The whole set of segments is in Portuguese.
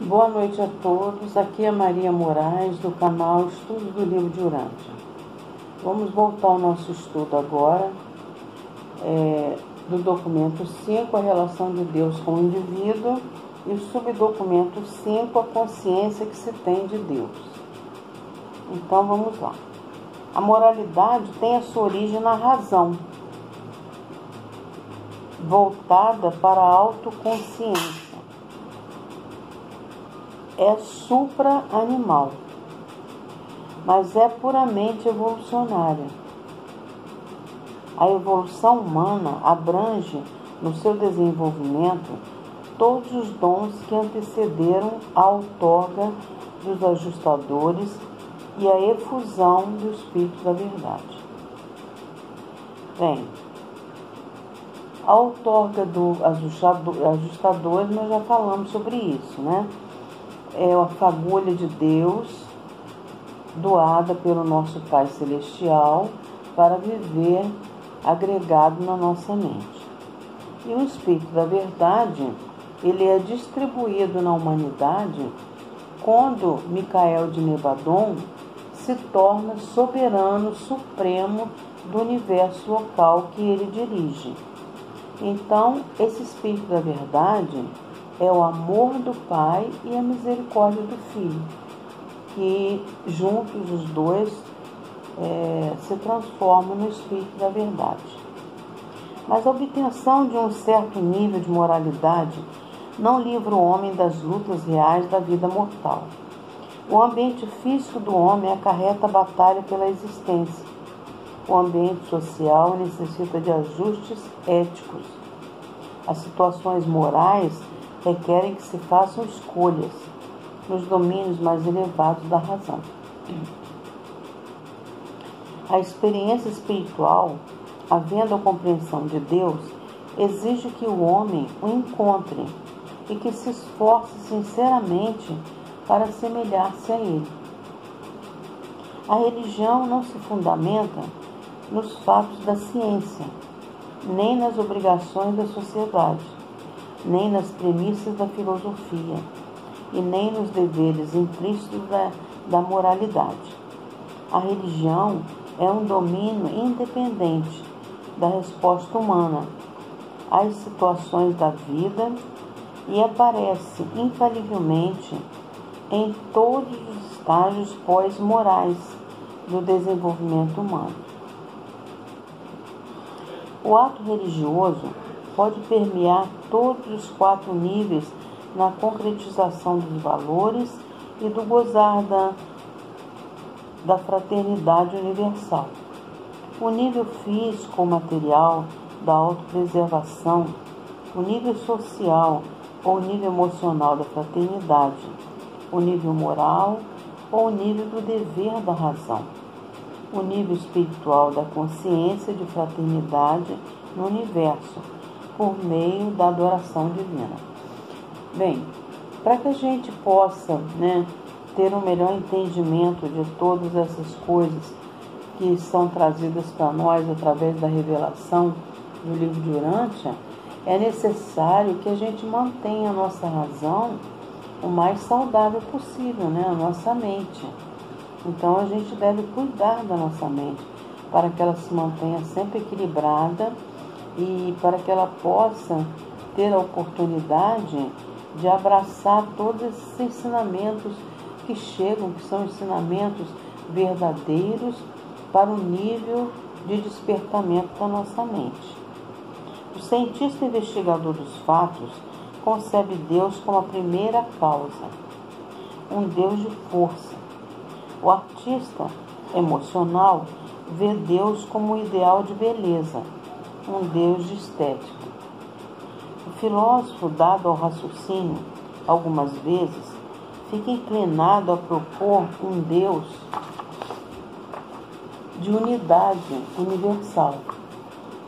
Boa noite a todos, aqui é Maria Moraes do canal Estudo do Livro de Urântia. Vamos voltar ao nosso estudo agora do documento 5, a relação de Deus com o indivíduo, e o subdocumento 5, a consciência que se tem de Deus. Então vamos lá. A moralidade tem a sua origem na razão, voltada para a autoconsciência. É supra-animal, mas é puramente evolucionária. A evolução humana abrange, no seu desenvolvimento, todos os dons que antecederam a outorga dos ajustadores e a efusão do Espírito da Verdade. Bem, a outorga do ajustadores, nós já falamos sobre isso, né? É a fagulha de Deus doada pelo nosso Pai Celestial para viver agregado na nossa mente. E o Espírito da Verdade, ele é distribuído na humanidade quando Micael de Nebadon se torna soberano supremo do universo local que ele dirige. Então, esse Espírito da Verdade é o amor do Pai e a misericórdia do Filho, que juntos os dois se transformam no Espírito da Verdade. Mas a obtenção de um certo nível de moralidade não livra o homem das lutas reais da vida mortal. O ambiente físico do homem acarreta a batalha pela existência. O ambiente social necessita de ajustes éticos. As situações morais requerem que se façam escolhas nos domínios mais elevados da razão. A experiência espiritual, havendo a compreensão de Deus, exige que o homem o encontre e que se esforce sinceramente para assemelhar-se a ele. A religião não se fundamenta nos fatos da ciência, nem nas obrigações da sociedade, nem nas premissas da filosofia, e nem nos deveres implícitos da moralidade. A religião é um domínio independente da resposta humana às situações da vida e aparece infalivelmente em todos os estágios pós-morais do desenvolvimento humano. O ato religioso pode permear todos os 4 níveis na concretização dos valores e do gozar da fraternidade universal. O nível físico ou material da autopreservação, o nível social ou o nível emocional da fraternidade, o nível moral ou o nível do dever da razão, o nível espiritual da consciência de fraternidade no universo, por meio da adoração divina. Bem, para que a gente possa, ter um melhor entendimento de todas essas coisas que são trazidas para nós através da revelação do livro de Urântia, é necessário que a gente mantenha a nossa razão o mais saudável possível, a nossa mente. Então a gente deve cuidar da nossa mente para que ela se mantenha sempre equilibrada e para que ela possa ter a oportunidade de abraçar todos esses ensinamentos que chegam, que são ensinamentos verdadeiros para o nível de despertamento da nossa mente. O cientista investigador dos fatos concebe Deus como a primeira causa, um Deus de força. O artista emocional vê Deus como um ideal de beleza, um Deus de estética. O filósofo, dado ao raciocínio, algumas vezes, fica inclinado a propor um Deus de unidade universal,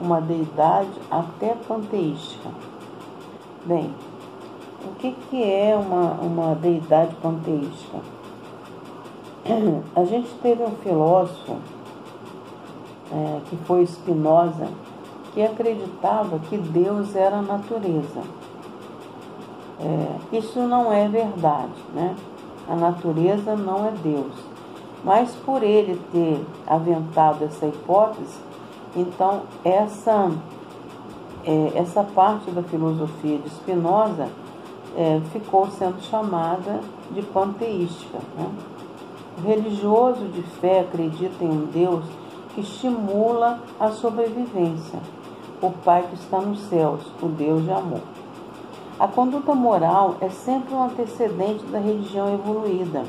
uma deidade até panteística. Bem, o que é uma deidade panteística? A gente teve um filósofo, que foi Spinoza, que acreditava que Deus era a natureza. Isso não é verdade, né? A natureza não é Deus. Mas por ele ter aventado essa hipótese, então essa parte da filosofia de Spinoza ficou sendo chamada de panteística, né? O religioso de fé acredita em um Deus que estimula a sobrevivência, o Pai que está nos céus, o Deus de amor. A conduta moral é sempre um antecedente da religião evoluída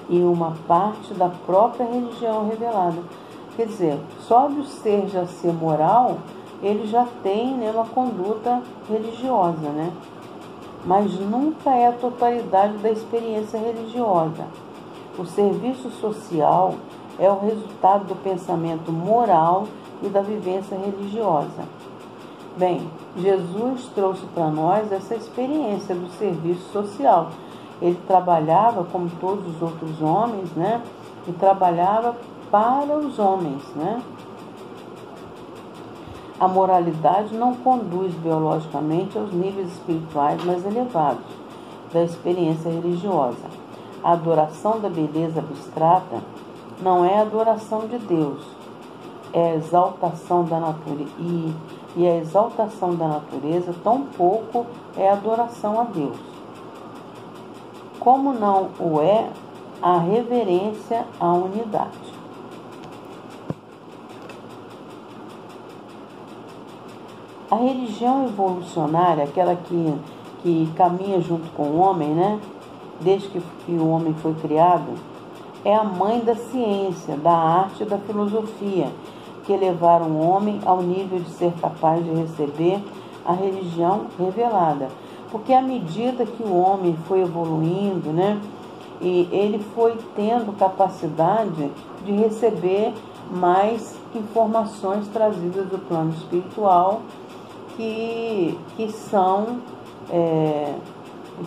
e uma parte da própria religião revelada. Quer dizer, só de o ser já ser moral, ele já tem, né, uma conduta religiosa, né? Mas nunca é a totalidade da experiência religiosa. O serviço social é o resultado do pensamento moral e da vivência religiosa. Bem, Jesus trouxe para nós essa experiência do serviço social. Ele trabalhava como todos os outros homens, né? E trabalhava para os homens, né? A moralidade não conduz biologicamente aos níveis espirituais mais elevados da experiência religiosa. A adoração da beleza abstrata não é a adoração de Deus, é a exaltação da natureza, e a exaltação da natureza tampouco é adoração a Deus. Como não o é a reverência à unidade. A religião evolucionária, aquela que caminha junto com o homem, né? Desde que o homem foi criado, é a mãe da ciência, da arte e da filosofia, que levaram o homem ao nível de ser capaz de receber a religião revelada. Porque à medida que o homem foi evoluindo, né? E ele foi tendo capacidade de receber mais informações trazidas do plano espiritual, que são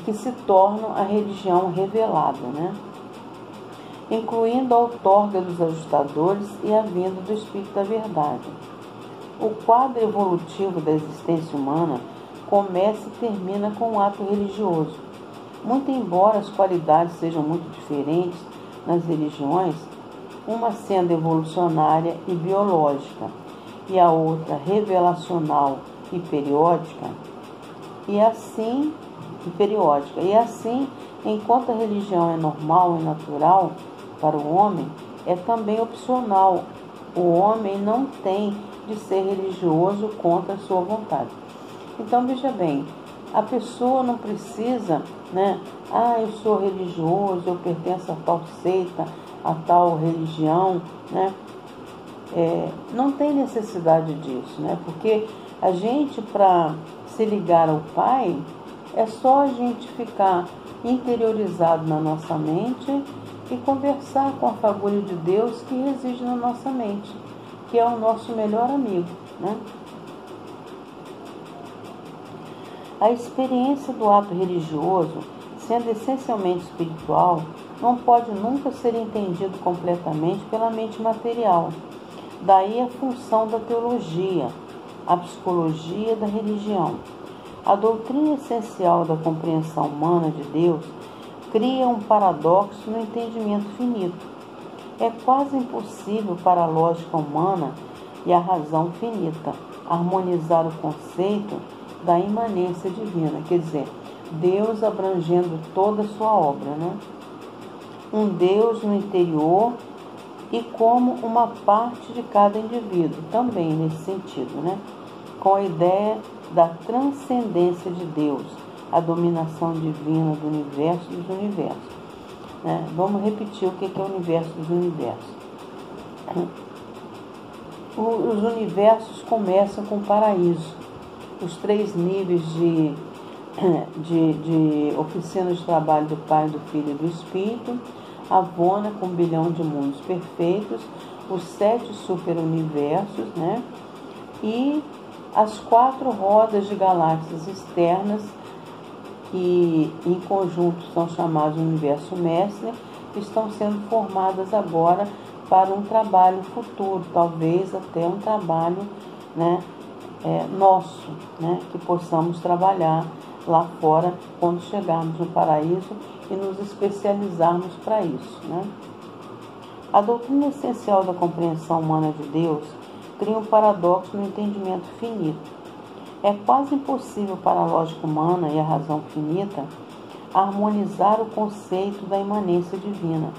que se tornam a religião revelada, né? Incluindo a outorga dos ajustadores e a vinda do Espírito da Verdade. O quadro evolutivo da existência humana começa e termina com um ato religioso. Muito embora as qualidades sejam muito diferentes nas religiões, uma sendo evolucionária e biológica, e a outra revelacional e periódica, e assim, enquanto a religião é normal e natural para o homem, é também opcional. O homem não tem de ser religioso contra a sua vontade. Então, veja bem, a pessoa não precisa, né? Eu sou religioso, eu pertenço a tal seita, a tal religião, né? Não tem necessidade disso, né? Porque a gente, para se ligar ao Pai, é só a gente ficar interiorizado na nossa mente e conversar com a fagulha de Deus que reside na nossa mente, que é o nosso melhor amigo, né? A experiência do ato religioso, sendo essencialmente espiritual, não pode nunca ser entendido completamente pela mente material. Daí a função da teologia, a psicologia da religião. A doutrina essencial da compreensão humana de Deus cria um paradoxo no entendimento finito. É quase impossível para a lógica humana e a razão finita harmonizar o conceito da imanência divina, quer dizer, Deus abrangendo toda a sua obra, né? Um Deus no interior e como uma parte de cada indivíduo, também nesse sentido, né? Com a ideia da transcendência de Deus, a dominação divina do universo e dos universos, né? Vamos repetir o que é o universo dos universos. Os universos começam com o paraíso, os 3 níveis de oficina de trabalho do Pai, do Filho e do Espírito, a Vona com 1 bilhão de mundos perfeitos, os 7 superuniversos, né? E as 4 rodas de galáxias externas, que em conjunto são chamados de universo mestre, estão sendo formadas agora para um trabalho futuro, talvez até um trabalho, né, nosso, né, que possamos trabalhar lá fora quando chegarmos no paraíso e nos especializarmos para isso, né? A doutrina essencial da compreensão humana de Deus cria um paradoxo no entendimento finito. É quase impossível para a lógica humana e a razão finita harmonizar o conceito da imanência divina,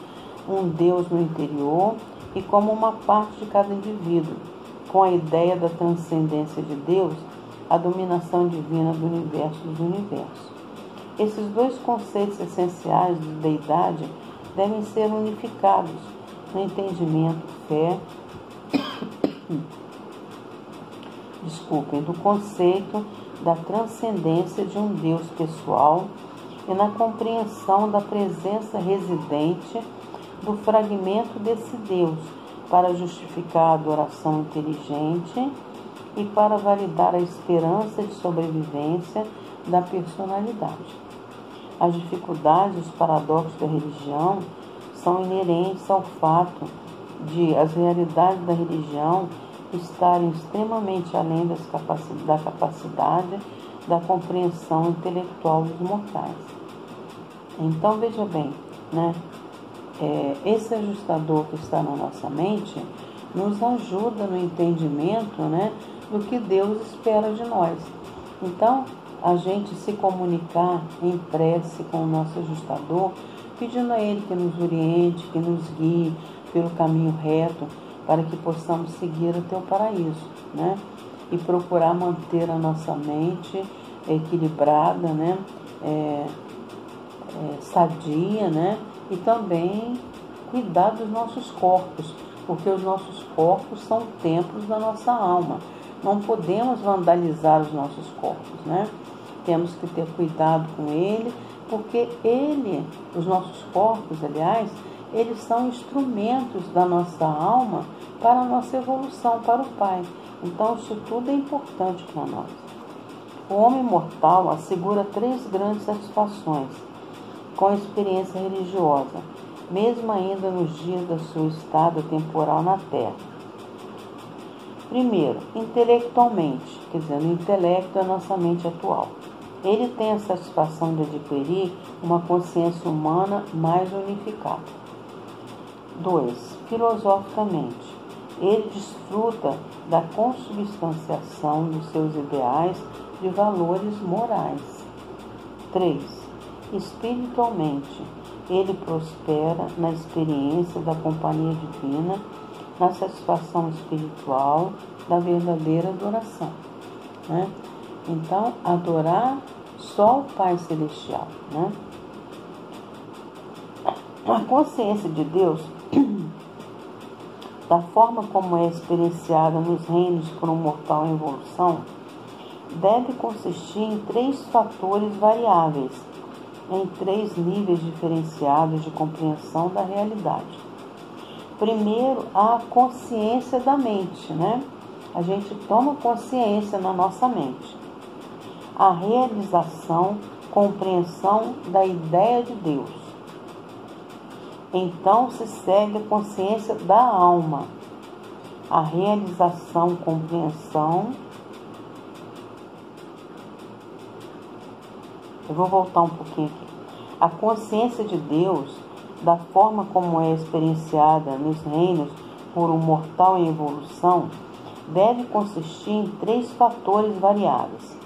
um Deus no interior e como uma parte de cada indivíduo, com a ideia da transcendência de Deus, a dominação divina do universo dos universos. Esses dois conceitos essenciais de deidade devem ser unificados no entendimento do conceito da transcendência de um Deus pessoal e na compreensão da presença residente do fragmento desse Deus para justificar a adoração inteligente e para validar a esperança de sobrevivência da personalidade. As dificuldades e os paradoxos da religião são inerentes ao fato de as realidades da religião estarem extremamente além da capacidade da compreensão intelectual dos mortais. Então, veja bem, né? Esse ajustador que está na nossa mente nos ajuda no entendimento, né, do que Deus espera de nós. Então, a gente se comunicar em prece com o nosso ajustador, pedindo a Ele que nos oriente, que nos guie pelo caminho reto, para que possamos seguir até o paraíso, né? E procurar manter a nossa mente equilibrada, né? Sadia, né? E também cuidar dos nossos corpos, porque os nossos corpos são templos da nossa alma. Não podemos vandalizar os nossos corpos, né? Temos que ter cuidado com ele, porque os nossos corpos, aliás, eles são instrumentos da nossa alma para a nossa evolução para o Pai. Então, isso tudo é importante para nós. O homem mortal assegura 3 grandes satisfações com a experiência religiosa, mesmo ainda nos dias da sua estada temporal na Terra. Primeiro, intelectualmente, quer dizer, no intelecto da nossa mente atual. Ele tem a satisfação de adquirir uma consciência humana mais unificada. 2. Filosoficamente, ele desfruta da consubstanciação dos seus ideais de valores morais. 3. Espiritualmente, ele prospera na experiência da companhia divina, na satisfação espiritual da verdadeira adoração, né? Então, adorar só o Pai Celestial, né? A consciência de Deus, da forma como é experienciada nos reinos por um mortal em evolução, deve consistir em 3 fatores variáveis, em 3 níveis diferenciados de compreensão da realidade. Primeiro, a consciência da mente, né? A gente toma consciência na nossa mente. A realização, compreensão da ideia de Deus. Então se segue a consciência da alma. A realização, compreensão. Eu vou voltar um pouquinho aqui. A consciência de Deus, da forma como é experienciada nos reinos por um mortal em evolução, deve consistir em 3 fatores variáveis,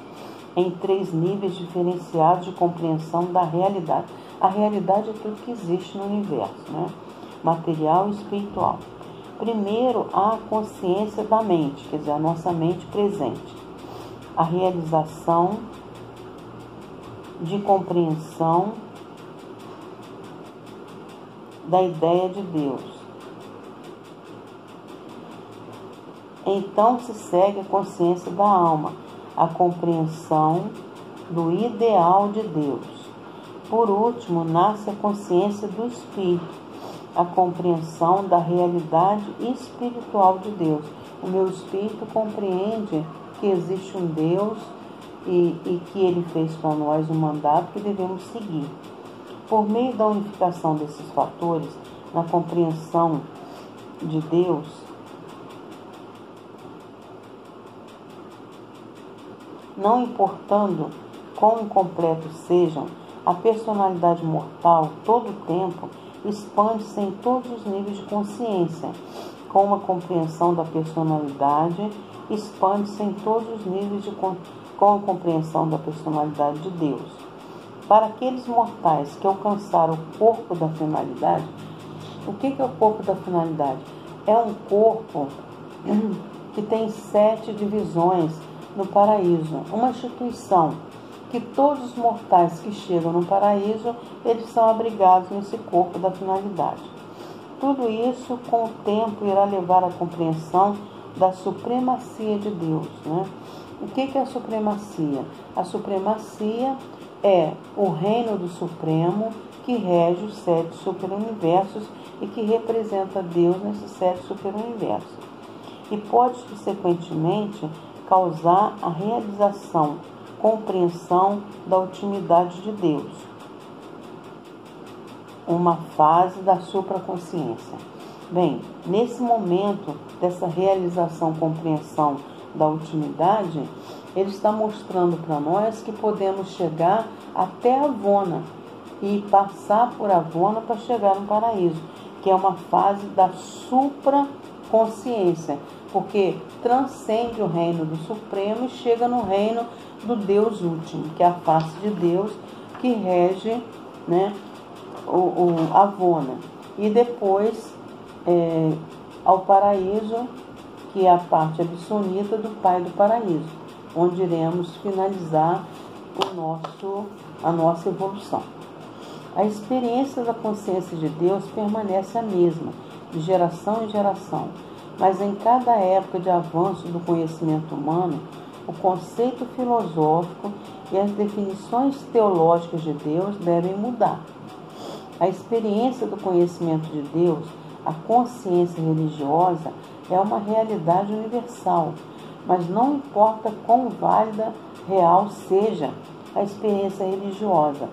em 3 níveis diferenciados de compreensão da realidade. A realidade é tudo que existe no universo, né? Material e espiritual. Primeiro, a consciência da mente, quer dizer, a nossa mente presente. A realização de compreensão da ideia de Deus. Então se segue a consciência da alma, a compreensão do ideal de Deus. Por último, nasce a consciência do Espírito, a compreensão da realidade espiritual de Deus. O meu espírito compreende que existe um Deus e que Ele fez para nós um mandato que devemos seguir. Por meio da unificação desses fatores, na compreensão de Deus, não importando quão incompletos sejam, a personalidade mortal, todo o tempo, expande-se em todos os níveis de consciência. Com uma compreensão da personalidade, expande-se em todos os níveis com a compreensão da personalidade de Deus. Para aqueles mortais que alcançaram o corpo da finalidade, o que é o corpo da finalidade? É um corpo que tem 7 divisões no paraíso, uma instituição que todos os mortais que chegam no paraíso, eles são abrigados nesse corpo da finalidade. Tudo isso, com o tempo, irá levar à compreensão da supremacia de Deus, né? O que é a supremacia? A supremacia é o reino do Supremo que rege os 7 superuniversos e que representa Deus nesses 7 superuniversos. E pode, subsequentemente, causar a realização, compreensão da ultimidade de Deus, uma fase da supraconsciência. Bem, nesse momento dessa realização, compreensão da ultimidade, ele está mostrando para nós que podemos chegar até Avona e passar por Avona para chegar no paraíso, que é uma fase da supraconsciência, porque transcende o reino do Supremo e chega no reino do Deus último, que é a face de Deus que rege, né, o Avona. E depois ao paraíso, que é a parte absoluta do Pai do Paraíso, onde iremos finalizar a nossa evolução. A experiência da consciência de Deus permanece a mesma, de geração em geração, mas em cada época de avanço do conhecimento humano, o conceito filosófico e as definições teológicas de Deus devem mudar. A experiência do conhecimento de Deus, a consciência religiosa, é uma realidade universal, mas não importa quão válida, real seja a experiência religiosa,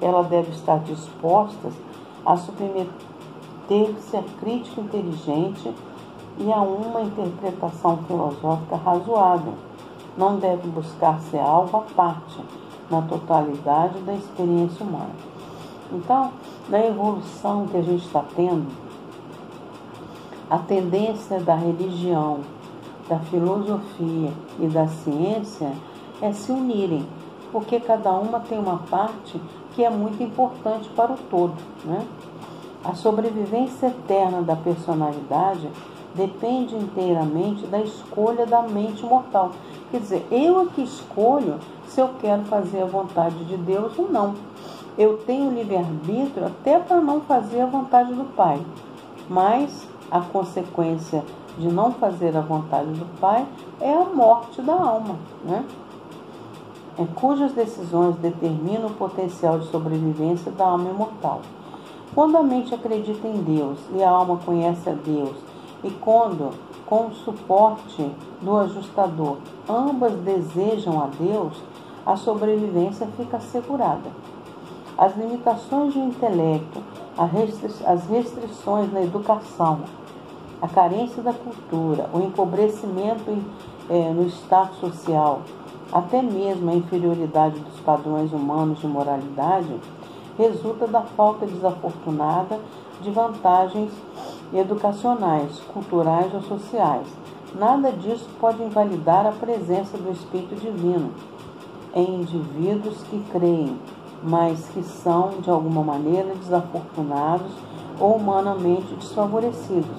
ela deve estar disposta a submeter-se à crítica inteligente e a uma interpretação filosófica razoável. Não deve buscar ser algo à parte, na totalidade da experiência humana. Então, na evolução que a gente está tendo, a tendência da religião, da filosofia e da ciência é se unirem, porque cada uma tem uma parte que é muito importante para o todo, né? A sobrevivência eterna da personalidade depende inteiramente da escolha da mente mortal. Quer dizer, eu é que escolho se eu quero fazer a vontade de Deus ou não. Eu tenho livre-arbítrio até para não fazer a vontade do Pai, mas a consequência de não fazer a vontade do Pai é a morte da alma, né? Cujas decisões determinam o potencial de sobrevivência da alma imortal. Quando a mente acredita em Deus e a alma conhece a Deus, e quando, com o suporte do ajustador, ambas desejam a Deus, a sobrevivência fica assegurada. As limitações do intelecto, as restrições na educação, a carência da cultura, o empobrecimento no status social, até mesmo a inferioridade dos padrões humanos de moralidade, resulta da falta desafortunada de vantagens educacionais, culturais ou sociais. Nada disso pode invalidar a presença do Espírito Divino em indivíduos que creem, mas que são, de alguma maneira, desafortunados ou humanamente desfavorecidos.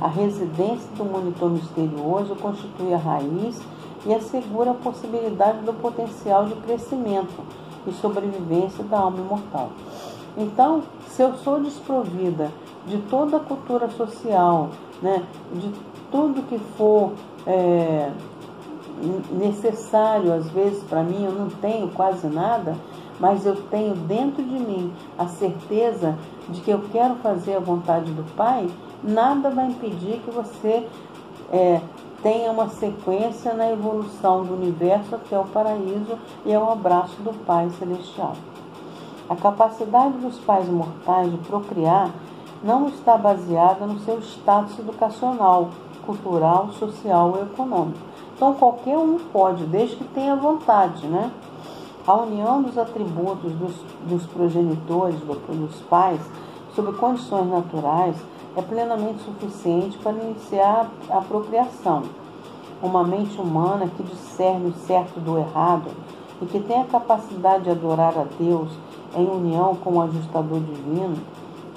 A residência do monitor misterioso constitui a raiz e assegura a possibilidade do potencial de crescimento e sobrevivência da alma imortal. Então, se eu sou desprovida de toda a cultura social, né, de tudo que for necessário, às vezes para mim eu não tenho quase nada, mas eu tenho dentro de mim a certeza de que eu quero fazer a vontade do Pai, nada vai impedir que você tenha uma sequência na evolução do universo até o paraíso e ao abraço do Pai Celestial. A capacidade dos pais mortais de procriar não está baseada no seu status educacional, cultural, social ou econômico. Então qualquer um pode, desde que tenha vontade, né? A união dos atributos dos progenitores, dos pais, sob condições naturais, é plenamente suficiente para iniciar a procriação. Uma mente humana que discerne o certo do errado e que tem a capacidade de adorar a Deus em união com o ajustador divino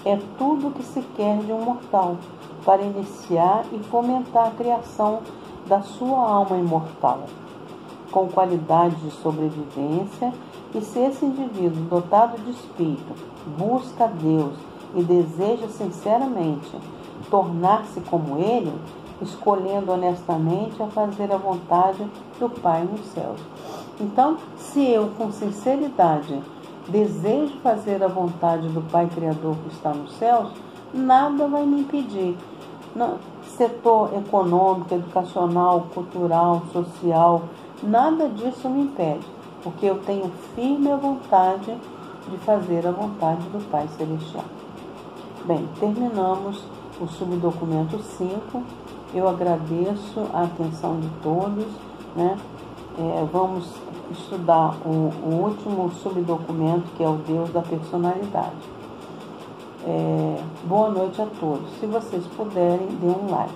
é tudo o que se quer de um mortal para iniciar e fomentar a criação da sua alma imortal, com qualidade de sobrevivência. E se esse indivíduo dotado de espírito busca a Deus e deseja sinceramente tornar-se como Ele, escolhendo honestamente a fazer a vontade do Pai nos céus. Então, se eu com sinceridade desejo fazer a vontade do Pai Criador que está nos céus, nada vai me impedir. No setor econômico, educacional, cultural, social, nada disso me impede, porque eu tenho firme a vontade de fazer a vontade do Pai Celestial. Bem, terminamos o subdocumento 5. Eu agradeço a atenção de todos, né? Vamos estudar o último subdocumento, que é o Deus da personalidade. Boa noite a todos. Se vocês puderem, dê um like.